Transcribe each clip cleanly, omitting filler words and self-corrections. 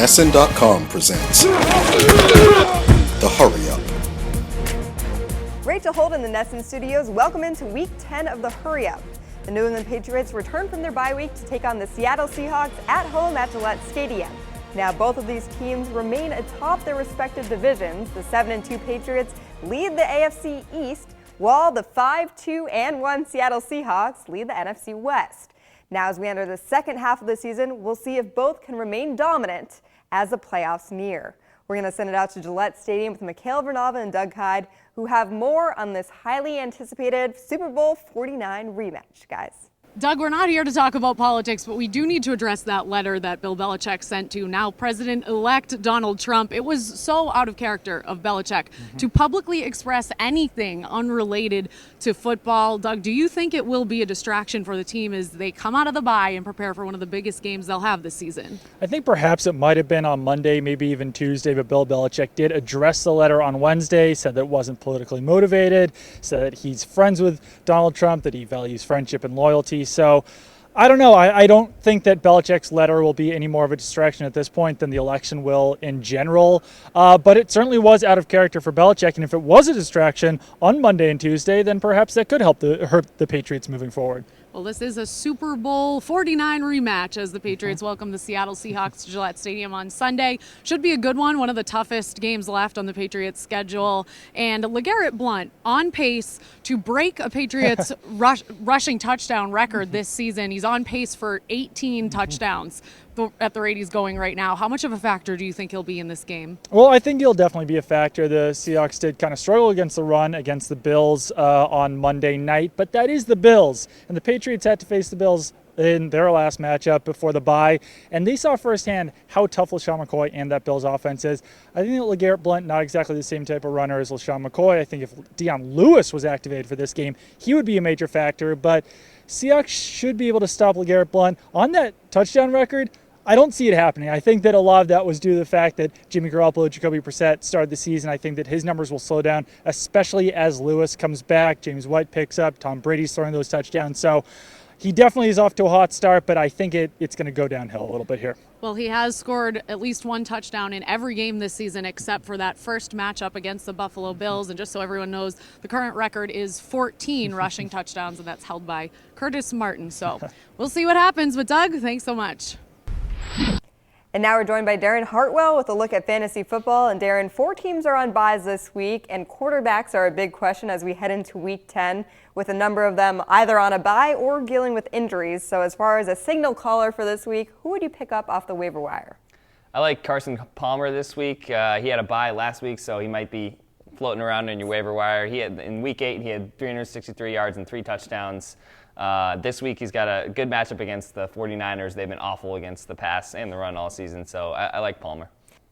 NESN.com presents The Hurry Up. Rachel Holt in the NESN studios. Welcome into Week 10 of The Hurry Up. The New England Patriots return from their bye week to take on the Seattle Seahawks at home at Gillette Stadium. Now, both of these teams remain atop their respective divisions. The 7-2 Patriots lead the AFC East, while the 5-2-1 Seattle Seahawks lead the NFC West. Now, as we enter the second half of the season, we'll see if both can remain dominant as the playoffs near. We're going to send it out to Gillette Stadium with Mikhail Vernava and Doug Hyde, who have more on this highly anticipated Super Bowl 49 rematch, guys. Doug, we're not here to talk about politics, but we do need to address that letter that Bill Belichick sent to now President-elect Donald Trump. It was so out of character of Belichick to publicly express anything unrelated to football. Doug, do you think it will be a distraction for the team as they come out of the bye and prepare for one of the biggest games they'll have this season? I think perhaps it might have been on Monday, maybe even Tuesday, but Bill Belichick did address the letter on Wednesday, said that it wasn't politically motivated, said that he's friends with Donald Trump, that he values friendship and loyalty. So I don't know. I don't think that Belichick's letter will be any more of a distraction at this point than the election will in general. But it certainly was out of character for Belichick. And if it was a distraction on Monday and Tuesday, then perhaps that could hurt the Patriots moving forward. Well, this is a Super Bowl 49 rematch as the Patriots welcome the Seattle Seahawks to Gillette Stadium on Sunday. Should be a good one of the toughest games left on the Patriots schedule. And LeGarrette Blount on pace to break a Patriots rushing touchdown record this season. He's on pace for 18 touchdowns at the rate he's going right now. How much of a factor do you think he'll be in this game? Well, I think he'll definitely be a factor. The Seahawks did kind of struggle against the run against the Bills on Monday night, but that is the Bills. And the Patriots had to face the Bills in their last matchup before the bye, and they saw firsthand how tough LaShawn McCoy and that Bills offense is. I think that LeGarrette Blount, not exactly the same type of runner as LaShawn McCoy. I think if Dion Lewis was activated for this game, he would be a major factor, but Seahawks should be able to stop LeGarrette Blount. On that touchdown record, I don't see it happening. I think that a lot of that was due to the fact that Jimmy Garoppolo, Jacoby Brissett started the season. I think that his numbers will slow down, especially as Lewis comes back, James White picks up, Tom Brady's throwing those touchdowns. So he definitely is off to a hot start, but I think it's going to go downhill a little bit here. Well, he has scored at least one touchdown in every game this season except for that first matchup against the Buffalo Bills. And just so everyone knows, the current record is 14 rushing touchdowns, and that's held by Curtis Martin. So we'll see what happens. But Doug, thanks so much. And now we're joined by Darren Hartwell with a look at fantasy football. And Darren, 4 teams are on byes this week, and quarterbacks are a big question as we head into Week 10, with a number of them either on a bye or dealing with injuries. So as far as a signal caller for this week, who would you pick up off the waiver wire? I like Carson Palmer this week. He had a bye last week, so he might be floating around in your waiver wire. In Week 8, he had 363 yards and 3 touchdowns. This week, he's got a good matchup against the 49ers. They've been awful against the pass and the run all season, so I like Palmer.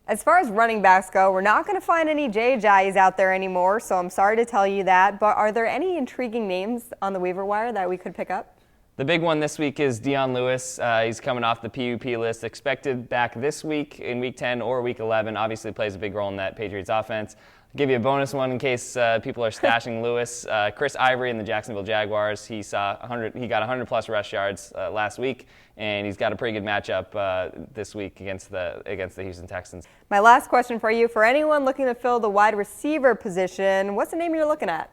As far as running backs go, we're not going to find any Jay's out there anymore, so I'm sorry to tell you that. But are there any intriguing names on the waiver wire that we could pick up? The big one this week is Dion Lewis. He's coming off the PUP list, expected back this week in Week 10 or Week 11. Obviously plays a big role in that Patriots offense. I'll give you a bonus one in case people are stashing Lewis. Chris Ivory in the Jacksonville Jaguars. He got 100-plus rush yards last week, and he's got a pretty good matchup this week against the Houston Texans. My last question for you, for anyone looking to fill the wide receiver position, what's the name you're looking at?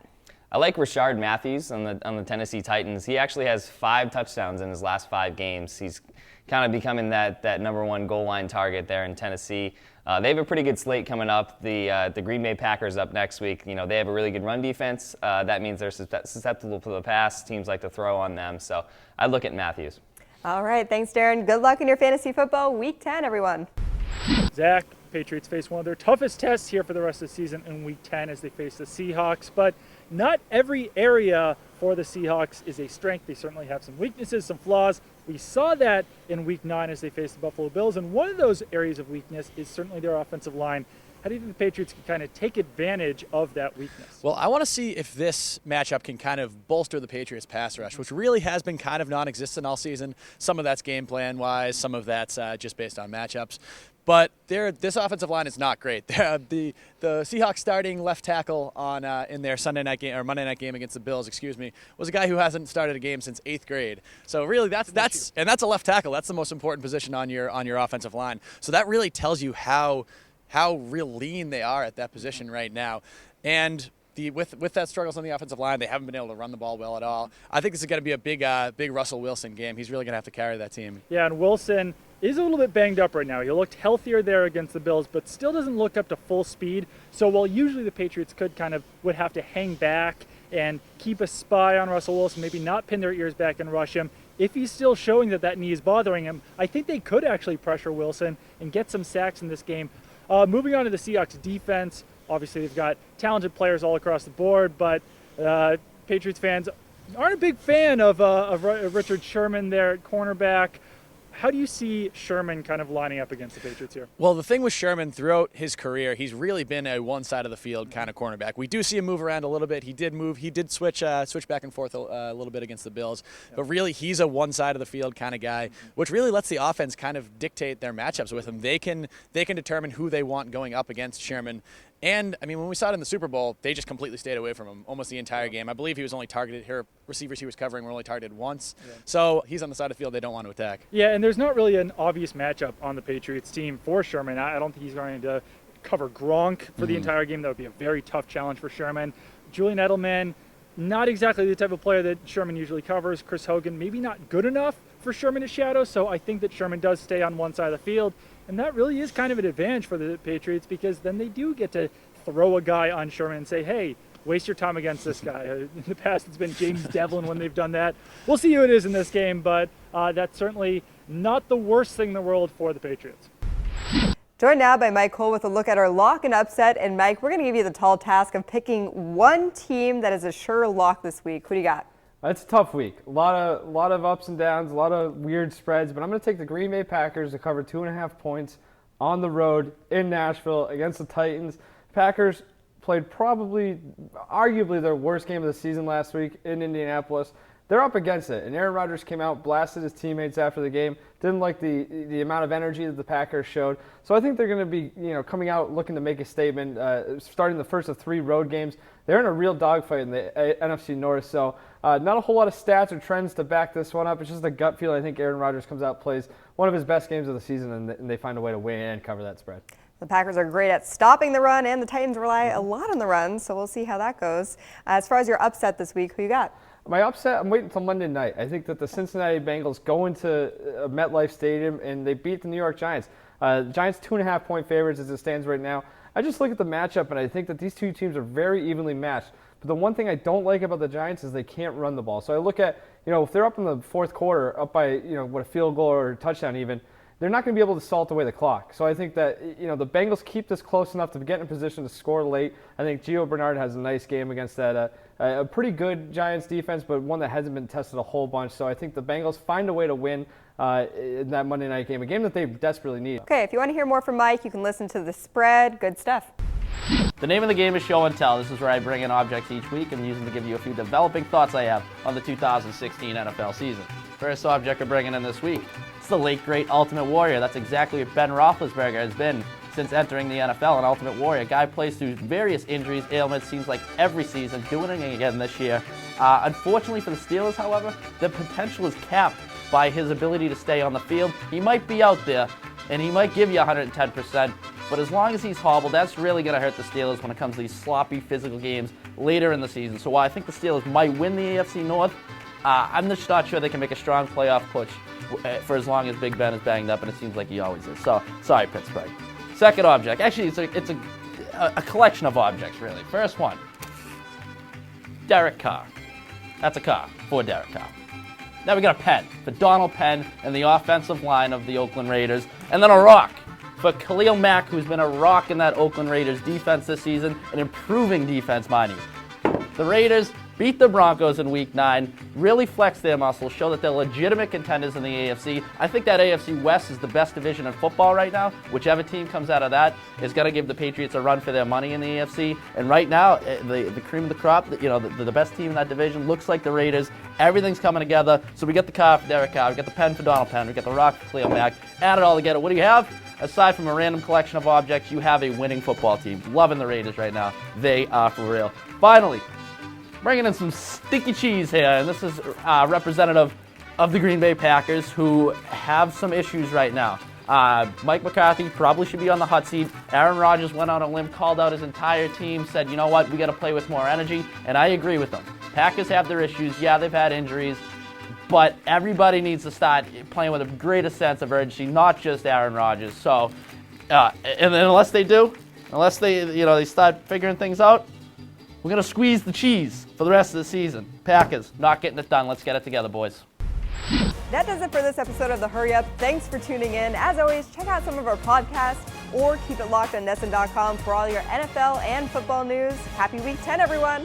I like Rashard Matthews on the Tennessee Titans. He actually has 5 touchdowns in his last 5 games. He's kind of becoming that number 1 goal line target there in Tennessee. They have a pretty good slate coming up. The Green Bay Packers up next week. You know, they have a really good run defense. That means they're susceptible to the pass. Teams like to throw on them. So I look at Matthews. All right. Thanks, Darren. Good luck in your fantasy football Week 10, everyone. Zach, Patriots face one of their toughest tests here for the rest of the season in Week 10 as they face the Seahawks. But not every area for the Seahawks is a strength. They certainly have some weaknesses, some flaws. We saw that in Week 9 as they faced the Buffalo Bills, and one of those areas of weakness is certainly their offensive line. How do you think the Patriots can kind of take advantage of that weakness? Well, I want to see if this matchup can kind of bolster the Patriots' pass rush, which really has been kind of non-existent all season. Some of that's game plan-wise, some of that's just based on matchups. But this offensive line is not great. The Seahawks starting left tackle in their Monday night game against the Bills, was a guy who hasn't started a game since 8th grade. So really, that's a left tackle. That's the most important position on your offensive line. So that really tells you how real lean they are at that position right now. And with that struggles on the offensive line, they haven't been able to run the ball well at all. I think this is going to be a big Russell Wilson game. He's really going to have to carry that team. Yeah, and Wilson is a little bit banged up right now. He looked healthier there against the Bills, but still doesn't look up to full speed. So while usually the Patriots would have to hang back and keep a spy on Russell Wilson, maybe not pin their ears back and rush him, if he's still showing that knee is bothering him, I think they could actually pressure Wilson and get some sacks in this game. Moving on to the Seahawks defense, obviously they've got talented players all across the board, but Patriots fans aren't a big fan of Richard Sherman there at cornerback. How do you see Sherman kind of lining up against the Patriots here? Well, the thing with Sherman throughout his career, he's really been a one side of the field kind of cornerback. We do see him move around a little bit. He did switch back and forth a little bit against the Bills, but really he's a one side of the field kind of guy, which really lets the offense kind of dictate their matchups with him. They can determine who they want going up against Sherman. And, I mean, when we saw it in the Super Bowl, they just completely stayed away from him almost the entire game. I believe he was only targeted here. Receivers he was covering were only targeted once. Yeah. So he's on the side of the field they don't want to attack. Yeah, and there's not really an obvious matchup on the Patriots team for Sherman. I don't think he's going to cover Gronk for the entire game. That would be a very tough challenge for Sherman. Julian Edelman, not exactly the type of player that Sherman usually covers. Chris Hogan, maybe not good enough for Sherman to shadow. So I think that Sherman does stay on one side of the field. And that really is kind of an advantage for the Patriots because then they do get to throw a guy on Sherman and say, hey, waste your time against this guy. In the past, it's been James Devlin when they've done that. We'll see who it is in this game, but that's certainly not the worst thing in the world for the Patriots. Joined now by Mike Cole with a look at our lock and upset. And Mike, we're going to give you the tall task of picking one team that is a sure lock this week. Who do you got? It's a tough week. A lot of ups and downs, a lot of weird spreads, but I'm going to take the Green Bay Packers to cover 2.5 points on the road in Nashville against the Titans. Packers played arguably their worst game of the season last week in Indianapolis. They're up against it, and Aaron Rodgers came out, blasted his teammates after the game, didn't like the amount of energy that the Packers showed. So I think they're going to be coming out looking to make a statement, starting the first of 3 road games. They're in a real dogfight in the NFC North, so not a whole lot of stats or trends to back this one up. It's just a gut feel. I think Aaron Rodgers comes out, plays one of his best games of the season, and they find a way to win and cover that spread. The Packers are great at stopping the run, and the Titans rely a lot on the run, so we'll see how that goes. As far as your upset this week, who you got? My upset, I'm waiting until Monday night. I think that the Cincinnati Bengals go into MetLife Stadium, and they beat the New York Giants. Giants 2.5-point favorites as it stands right now. I just look at the matchup, and I think that these two teams are very evenly matched. But the one thing I don't like about the Giants is they can't run the ball. So I look at, if they're up in the fourth quarter, up by, a field goal or a touchdown even, they're not going to be able to salt away the clock. So I think that, the Bengals keep this close enough to get in a position to score late. I think Gio Bernard has a nice game against that a pretty good Giants defense, but one that hasn't been tested a whole bunch. So I think the Bengals find a way to win in that Monday night game, a game that they desperately need. Okay, if you want to hear more from Mike, you can listen to The Spread. Good stuff. The name of the game is Show and Tell. This is where I bring in objects each week and use them to give you a few developing thoughts I have on the 2016 NFL season. First object we're bringing in this week, it's the late great Ultimate Warrior. That's exactly what Ben Roethlisberger has been since entering the NFL, an Ultimate Warrior. Guy plays through various injuries, ailments, seems like every season, doing it again this year. Unfortunately for the Steelers, however, the potential is capped by his ability to stay on the field. He might be out there, and he might give you 110%, but as long as he's hobbled, that's really going to hurt the Steelers when it comes to these sloppy physical games later in the season. So while I think the Steelers might win the AFC North, I'm just not sure they can make a strong playoff push for as long as Big Ben is banged up, and it seems like he always is. So, sorry, Pittsburgh. Second object. Actually, it's a collection of objects, really. First one, Derek Carr. That's a car for Derek Carr. Now we got a pen for Donald Penn and the offensive line of the Oakland Raiders. And then a rock for Khalil Mack, who's been a rock in that Oakland Raiders defense this season, an improving defense, mind you. The Raiders, beat the Broncos in Week 9, really flex their muscles, show that they're legitimate contenders in the AFC. I think that AFC West is the best division in football right now. Whichever team comes out of that is going to give the Patriots a run for their money in the AFC. And right now, the cream of the crop, the best team in that division looks like the Raiders. Everything's coming together. So we get the car for Derek Carr, we get the pen for Donald Penn, we get the rock for Cleo Mack. Add it all together. What do you have? Aside from a random collection of objects, you have a winning football team. Loving the Raiders right now. They are for real. Finally, bringing in some sticky cheese here, and this is representative of the Green Bay Packers, who have some issues right now. Mike McCarthy probably should be on the hot seat. Aaron Rodgers went out on a limb, called out his entire team, said, you know what, we got to play with more energy, and I agree with them. Packers have their issues. Yeah, they've had injuries, but everybody needs to start playing with a greater sense of urgency, not just Aaron Rodgers. So, and unless they they start figuring things out, we're going to squeeze the cheese for the rest of the season. Packers, not getting it done. Let's get it together, boys. That does it for this episode of The Hurry Up. Thanks for tuning in. As always, check out some of our podcasts or keep it locked on NESN.com for all your NFL and football news. Happy Week 10, everyone.